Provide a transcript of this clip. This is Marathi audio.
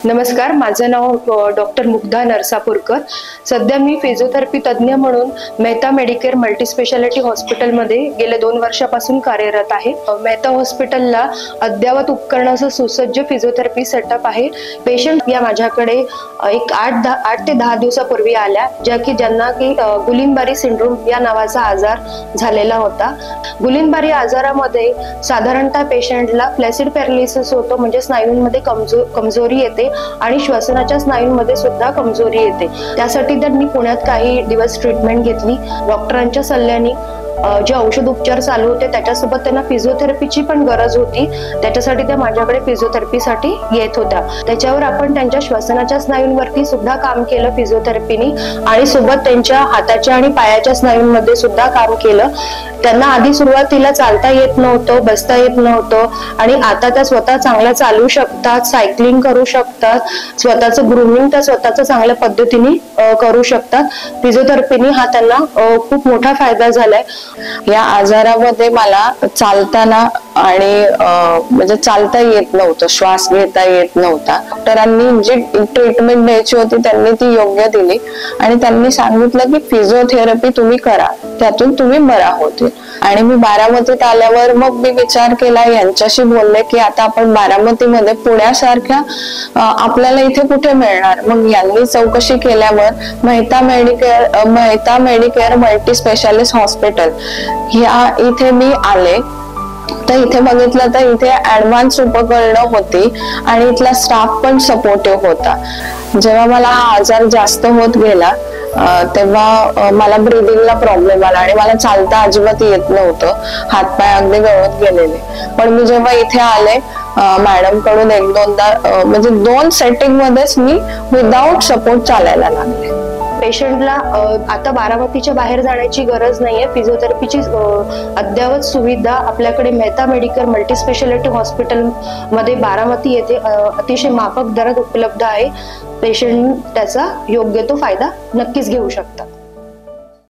नमस्कार, माझं नाव डॉक्टर मुग्धा नरसापूरकर। सध्या मी फिजिओथेरपी तज्ञ म्हणून मेहता मेडिकेअर मल्टीस्पेशालिटी हॉस्पिटलमध्ये गेल्या 2 वर्षापासून कार्यरत आहे। मेहता हॉस्पिटलला अद्ययावत उपकरणासह सुसज्ज फिजिओथेरपी सेटअप आहे। पेशंट या माझ्याकडे एक 8 ते 10 दिवसापूर्वी आल्या, ज्यांना की गुलिनबारी सिंड्रोम या नावाचा आजार झालेला होता। गुलिनबारी आजारामध्ये साधारणतः पेशंटला फ्लॅसिड पॅरालिसिस होतो, म्हणजे स्नायूंमध्ये कमजोरी येते आणि श्वसनाच्या स्नायूंमध्ये सुद्धा कमजोरी येते। त्यासाठी त्यांनी पुण्यात काही दिवस ट्रीटमेंट घेतली। डॉक्टरांच्या सल्ल्याने जे औषध उपचार चालू होते त्याच्यासोबत त्यांना फिजिओथेरपीची पण गरज होती। त्याच्यासाठी त्या माझ्याकडे फिजिओथेरपीसाठी येत होत्या। त्याच्यावर आपण त्यांच्या श्वसनाच्या स्नायूंवरती सुद्धा काम केलं फिजिओथेरपीने, आणि सोबत त्यांच्या हाताच्या आणि पायाच्या स्नायूंमध्ये सुद्धा काम केलं। त्यांना आधी सुरुवातीला चालता येत नव्हतं, बसता येत नव्हतं, आणि आता त्या स्वतः चांगल्या चालू शकतात, सायकलिंग करू शकतात, स्वतःचं ग्रूमिंग त्या स्वतःच चांगल्या पद्धतीने करू शकतात। फिजिओथेरपीने हा त्यांना खूप मोठा फायदा झालाय। या आजारामध्ये मला चालताना आणि म्हणजे चालता येत नव्हतं, श्वास घेता येत नव्हता। डॉक्टरांनी जी ट्रीटमेंट द्यायची होती त्यांनी ती योग्य दिली, आणि त्यांनी सांगितलं की फिजिओथेरपी तुम्ही करा, त्यातून तुम्ही बरा होतील। आणि मी बारामतीत आल्यावर मग मी विचार केला, यांच्याशी बोलले की आता आपण बारामतीमध्ये पुण्यासारख्या आपल्याला इथे कुठे मिळणार। मग यांनी चौकशी केल्यावर Mehta Medicare multi specialist hospital या इथे मी आले। तर इथे बघितलं तर इथे ऍडव्हान्स उपकरणं होती आणि इथला स्टाफ पण सपोर्टिव्ह होता। जेव्हा मला हा आजार जास्त होत गेला तेव्हा मला ब्रीदिंगला प्रॉब्लेम आला आणि मला चालता अजिबात येत नव्हतं, हातपाय अगदी गळत गेलेले। पण मी जेव्हा इथे आले मॅडम कडून 1-2दा म्हणजे 2 सेटिंग मध्येच मी विदाउट सपोर्ट चालायला लागले। पेशंटला आता बारामतीच्या बाहेर जाण्याची गरज नाहीये। फिजिओथेरपीची अद्ययावत सुविधा आपल्याकडे मेहता मेडिकेअर मल्टीस्पेशालिटी हॉस्पिटल मध्ये बारामती येथे अतिशय माफक दरात उपलब्ध आहे। पेशंट त्याचा योग्य तो फायदा नक्कीच घेऊ शकतात।